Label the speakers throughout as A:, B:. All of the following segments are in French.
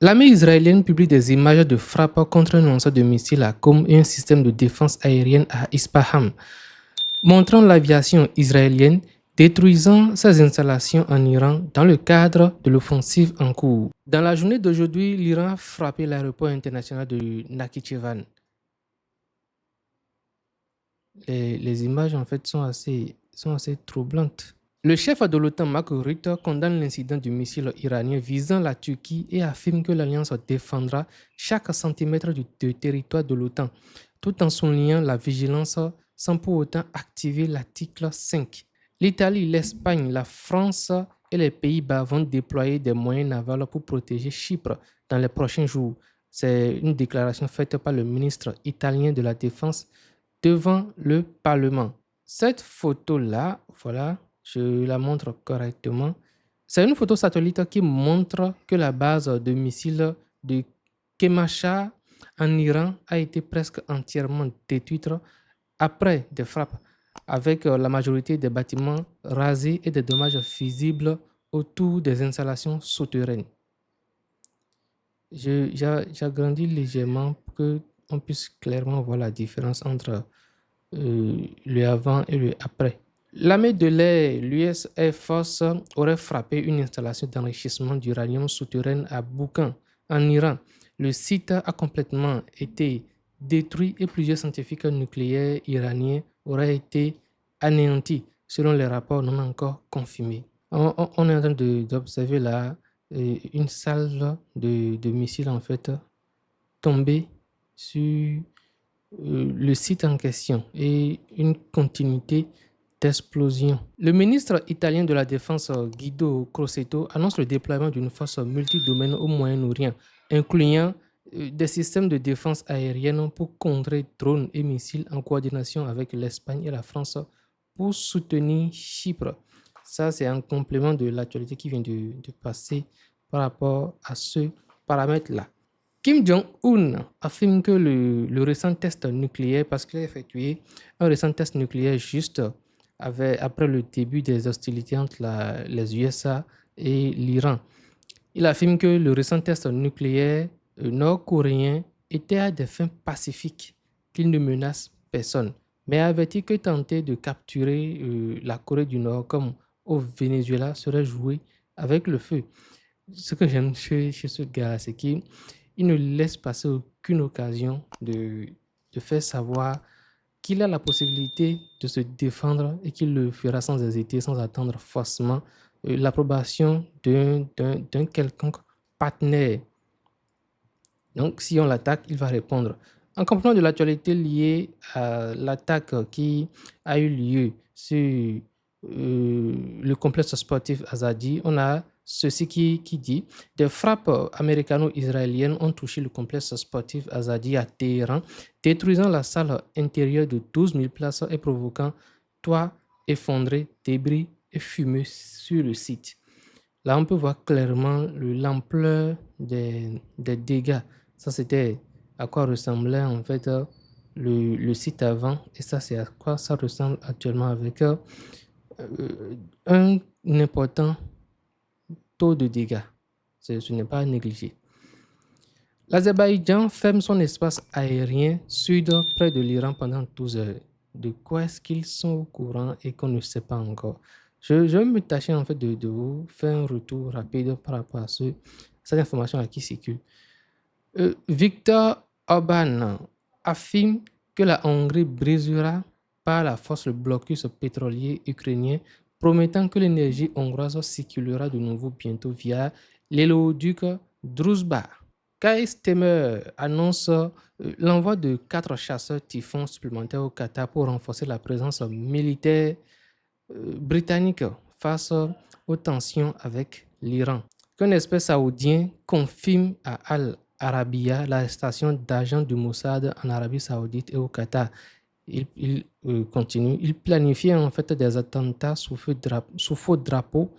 A: L'armée israélienne publie des images de frappes contre un lanceur de missiles à Qom et un système de défense aérienne à Ispahan, montrant l'aviation israélienne détruisant ses installations en Iran dans le cadre de l'offensive en cours. Dans la journée d'aujourd'hui, l'Iran a frappé l'aéroport international de Nakhichevan. Les images en fait sont assez troublantes. Le chef de l'OTAN, Mark Rutte, condamne l'incident du missile iranien visant la Turquie et affirme que l'Alliance défendra chaque centimètre du territoire de l'OTAN, tout en soulignant la vigilance sans pour autant activer l'article 5. L'Italie, l'Espagne, la France et les Pays-Bas vont déployer des moyens navals pour protéger Chypre dans les prochains jours. C'est une déclaration faite par le ministre italien de la Défense devant le Parlement. Cette photo-là, voilà, je la montre correctement. C'est une photo satellite qui montre que la base de missiles de Kemasha en Iran a été presque entièrement détruite après des frappes, avec la majorité des bâtiments rasés et des dommages visibles autour des installations souterraines. J'agrandis légèrement pour qu'on puisse clairement voir la différence entre le avant et le après. L'armée de l'air, l'US Air Force, aurait frappé une installation d'enrichissement d'uranium souterraine à Boukan, en Iran. Le site a complètement été détruit et plusieurs scientifiques nucléaires iraniens auraient été anéantis, selon les rapports non encore confirmés. On est en train d'observer là une salle de missiles en fait tombée sur le site en question et une continuité d'explosion. Le ministre italien de la Défense, Guido Crosetto, annonce le déploiement d'une force multidomaine au Moyen-Orient, incluant des systèmes de défense aérienne pour contrer drones et missiles en coordination avec l'Espagne et la France pour soutenir Chypre. Ça, c'est un complément de l'actualité qui vient de passer par rapport à ce paramètre-là. Kim Jong-un affirme que le récent test nucléaire, parce qu'il a effectué un récent test nucléaire juste après le début des hostilités entre les USA et l'Iran. Il affirme que le récent test nucléaire nord-coréen était à des fins pacifiques, qu'il ne menace personne, mais avertit que tenter de capturer la Corée du Nord comme au Venezuela serait jouer avec le feu. Ce que j'aime chez ce gars, c'est qu'il ne laisse passer aucune occasion de faire savoir qu'il a la possibilité de se défendre et qu'il le fera sans hésiter, sans attendre forcément l'approbation d'un quelconque partenaire. Donc, si on l'attaque, il va répondre. En complément de l'actualité liée à l'attaque qui a eu lieu sur le complexe sportif Azadi, on a ceci qui dit « Des frappes américano-israéliennes ont touché le complexe sportif Azadi à Téhéran, détruisant la salle intérieure de 12 000 places et provoquant toits effondrés, débris et fumée sur le site. » Là, on peut voir clairement l'ampleur des dégâts. Ça, c'était à quoi ressemblait en fait le site avant. Et ça, c'est à quoi ça ressemble actuellement avec un important taux de dégâts. Ce n'est pas négligé. L'Azerbaïdjan ferme son espace aérien sud près de l'Iran pendant 12 heures. De quoi est-ce qu'ils sont au courant et qu'on ne sait pas encore? Je vais me tâcher en fait de vous faire un retour rapide par rapport à cette information qui circule. Viktor Orban affirme que la Hongrie brisera par la force le blocus pétrolier ukrainien, promettant que l'énergie hongroise circulera de nouveau bientôt via l'éléoduc Druzhba. Keir Starmer annonce l'envoi de 4 chasseurs Typhon supplémentaires au Qatar pour renforcer la présence militaire britannique face aux tensions avec l'Iran. Qu'un expert saoudien confirme à Al Arabiya l'arrestation d'agents du Mossad en Arabie Saoudite et au Qatar. Il continue. Il planifiait en fait des attentats sous faux drapeau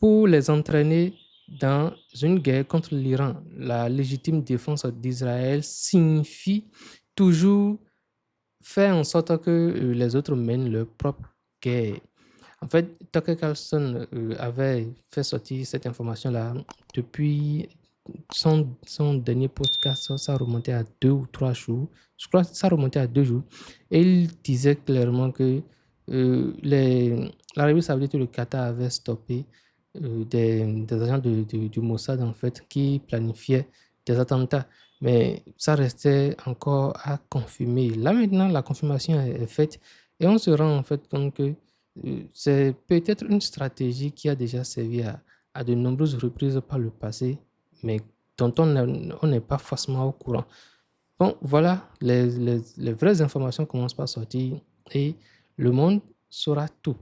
A: pour les entraîner dans une guerre contre l'Iran. La légitime défense d'Israël signifie toujours faire en sorte que les autres mènent leur propre guerre. En fait, Tucker Carlson avait fait sortir cette information-là depuis son dernier podcast, ça remontait à 2 ou 3 jours. Je crois que ça remontait à 2 jours. Et il disait clairement que l'Arabie Saoudite et le Qatar avaient stoppé des agents du Mossad, en fait, qui planifiaient des attentats. Mais ça restait encore à confirmer. Là, maintenant, la confirmation est faite et on se rend en fait compte que c'est peut-être une stratégie qui a déjà servi à de nombreuses reprises par le passé, mais dont on n'est pas forcément au courant. Bon, voilà, les vraies informations commencent par sortir et le monde saura tout.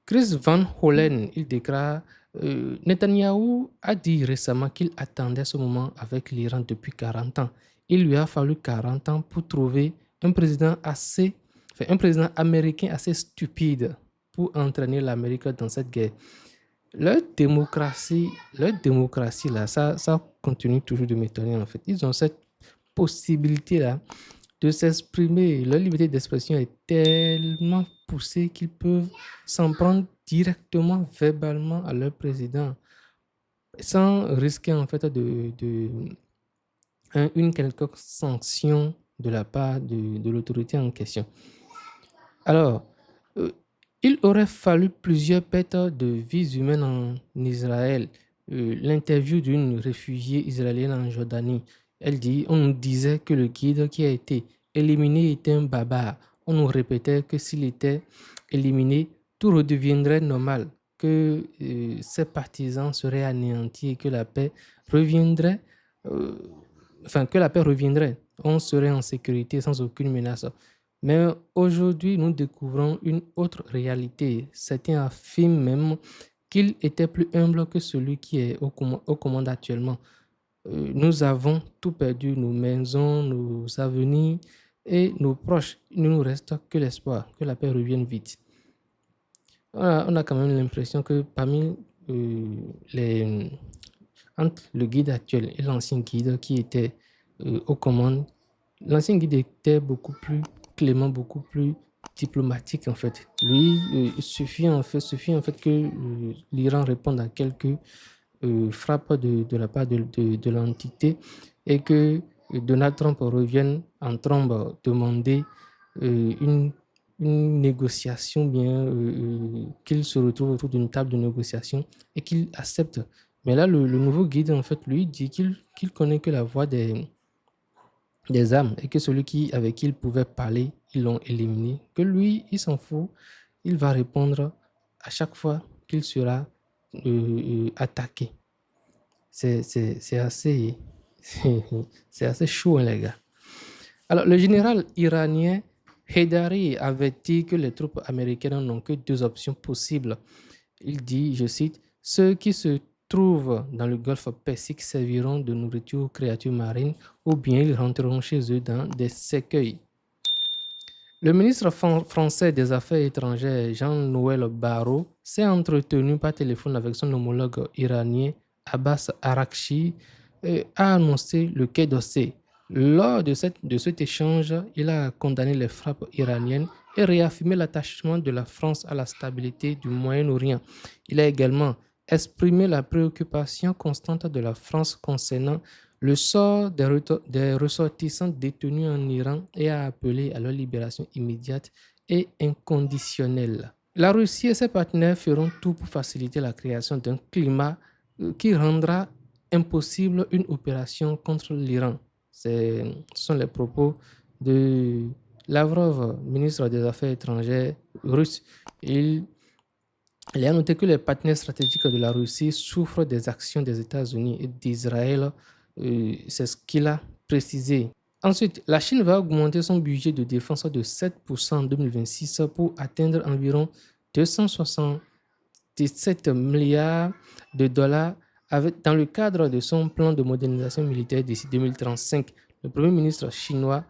A: Chris Van Hollen, il déclare Netanyahou a dit récemment qu'il attendait ce moment avec l'Iran depuis 40 ans. Il lui a fallu 40 ans pour trouver un président un président américain assez stupide pour entraîner l'Amérique dans cette guerre. Leur démocratie là, ça continue toujours de m'étonner en fait. Ils ont cette possibilité-là de s'exprimer. Leur liberté d'expression est tellement poussée qu'ils peuvent s'en prendre directement, verbalement à leur président, sans risquer en fait une quelconque sanction de la part de l'autorité en question. Alors, il aurait fallu plusieurs pertes de vies humaines en Israël. L'interview d'une réfugiée israélienne en Jordanie, on nous disait que le guide qui a été éliminé était un barbare. On nous répétait que s'il était éliminé, tout redeviendrait normal, que ses partisans seraient anéantis et que la paix reviendrait, On serait en sécurité sans aucune menace. Mais aujourd'hui, nous découvrons une autre réalité. Certains affirment même qu'il était plus humble que celui qui est aux commandes actuellement. Nous avons tout perdu, nos maisons, nos avenirs et nos proches. Il ne nous reste que l'espoir que la paix revienne vite. On a quand même l'impression que parmi entre le guide actuel et l'ancien guide qui était aux commandes, l'ancien guide était beaucoup plus clément, beaucoup plus diplomatique en fait. Lui, il suffit en fait que l'Iran réponde à quelques frappes de la part de l'entité et que Donald Trump revienne en trombe demander une négociation, bien qu'il se retrouve autour d'une table de négociation et qu'il accepte. Mais là, le nouveau guide, en fait, lui, dit qu'il connaît que la voix des armes et que celui avec qui il pouvait parler, ils l'ont éliminé. Que lui, il s'en fout. Il va répondre à chaque fois qu'il sera attaqué. C'est assez, c'est assez chaud, hein, les gars. Alors, le général iranien Heydari avertit que les troupes américaines n'ont que 2 options possibles. Il dit, je cite, « Ceux qui se trouvent dans le golfe Persique serviront de nourriture aux créatures marines ou bien ils rentreront chez eux dans des cercueils. » Le ministre français des Affaires étrangères, Jean-Noël Barrot, s'est entretenu par téléphone avec son homologue iranien Abbas Araghchi et a annoncé le Quai d'Orsay. Lors de cet échange, il a condamné les frappes iraniennes et réaffirmé l'attachement de la France à la stabilité du Moyen-Orient. Il a également exprimé la préoccupation constante de la France concernant le sort des ressortissants détenus en Iran et a appelé à leur libération immédiate et inconditionnelle. La Russie et ses partenaires feront tout pour faciliter la création d'un climat qui rendra impossible une opération contre l'Iran. Ce sont les propos de Lavrov, ministre des Affaires étrangères russe. Il a noté que les partenaires stratégiques de la Russie souffrent des actions des États-Unis et d'Israël. C'est ce qu'il a précisé. Ensuite, la Chine va augmenter son budget de défense de 7% en 2026 pour atteindre environ 277 milliards de dollars dans le cadre de son plan de modernisation militaire d'ici 2035. Le Premier ministre chinois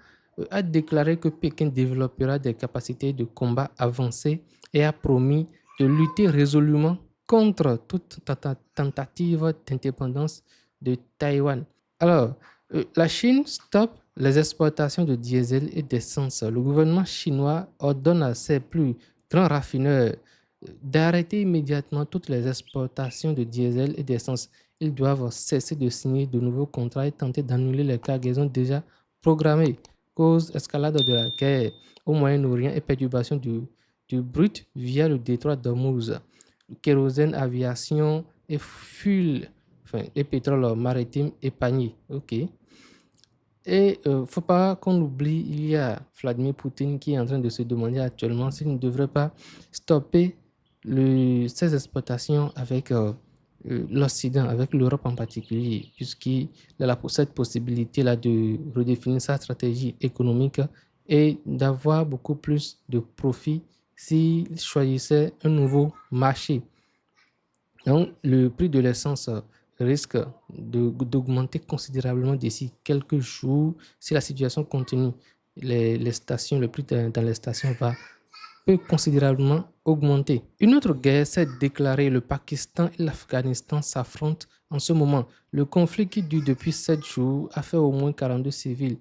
A: a déclaré que Pékin développera des capacités de combat avancées et a promis de lutter résolument contre toute tentative d'indépendance de Taïwan. Alors, la Chine stoppe les exportations de diesel et d'essence. Le gouvernement chinois ordonne à ses plus grands raffineurs d'arrêter immédiatement toutes les exportations de diesel et d'essence. ils doivent cesser de signer de nouveaux contrats et tenter d'annuler les cargaisons déjà programmées. Cause escalade de la guerre au Moyen-Orient et perturbation du brut via le détroit d'Ormuz. Kérosène, aviation et fuel, et pétrole maritime épargné. OK. Et il ne faut pas qu'on oublie, il y a Vladimir Poutine qui est en train de se demander actuellement s'il ne devrait pas stopper ses exportations avec l'Occident, avec l'Europe en particulier, puisqu'il a cette possibilité-là de redéfinir sa stratégie économique et d'avoir beaucoup plus de profit s'il choisissait un nouveau marché. Donc, le prix de l'essence risque d'augmenter considérablement d'ici quelques jours si la situation continue. Le prix dans les stations peut considérablement augmenter. Une autre guerre s'est déclarée. Le Pakistan et l'Afghanistan s'affrontent en ce moment. Le conflit qui dure depuis 7 jours a fait au moins 42 civils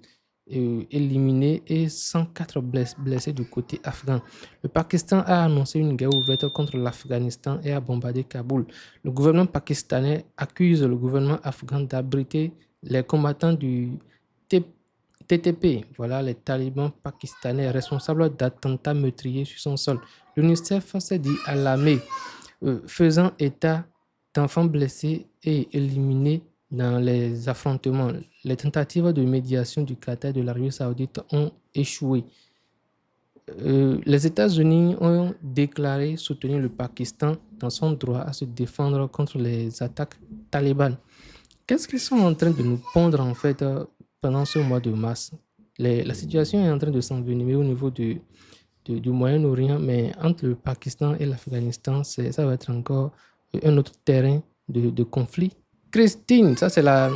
A: éliminés et 104 blessés du côté afghan. Le Pakistan a annoncé une guerre ouverte contre l'Afghanistan et a bombardé Kaboul. Le gouvernement pakistanais accuse le gouvernement afghan d'abriter les combattants du TTP, voilà les talibans pakistanais responsables d'attentats meurtriers sur son sol. L'UNICEF s'est dit alarmé, faisant état d'enfants blessés et éliminés dans les affrontements. Les tentatives de médiation du Qatar et de l'Arabie saoudite ont échoué. Les États-Unis ont déclaré soutenir le Pakistan dans son droit à se défendre contre les attaques talibanes. Qu'est-ce qu'ils sont en train de nous pondre en fait pendant ce mois de mars? La situation est en train de s'envenimer au niveau du Moyen-Orient, mais entre le Pakistan et l'Afghanistan, ça va être encore un autre terrain de conflit. Christine, ça c'est la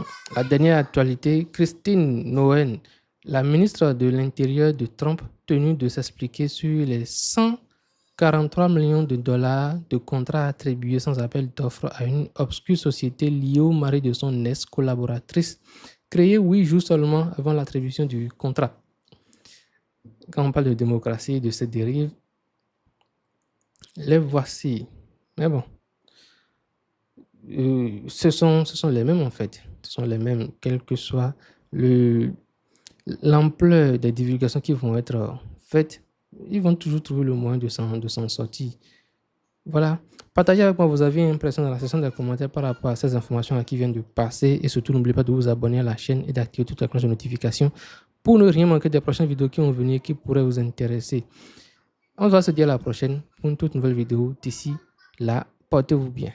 A: dernière actualité. Christine Noël, la ministre de l'Intérieur de Trump, tenue de s'expliquer sur les 143 millions de dollars de contrats attribués sans appel d'offres à une obscure société liée au mari de son ex-collaboratrice, créée 8 jours seulement avant l'attribution du contrat. Quand on parle de démocratie et de ces dérives, les voici. Mais bon, ce sont les mêmes en fait. Ce sont les mêmes, quelle que soit l'ampleur des divulgations qui vont être faites. Ils vont toujours trouver le moyen de s'en sortir. Voilà. Partagez avec moi vos avis et impressions dans la section des commentaires par rapport à ces informations qui viennent de passer. Et surtout, n'oubliez pas de vous abonner à la chaîne et d'activer toute la cloche de notification pour ne rien manquer des prochaines vidéos qui vont venir et qui pourraient vous intéresser. On va se dire à la prochaine pour une toute nouvelle vidéo. D'ici là, portez-vous bien.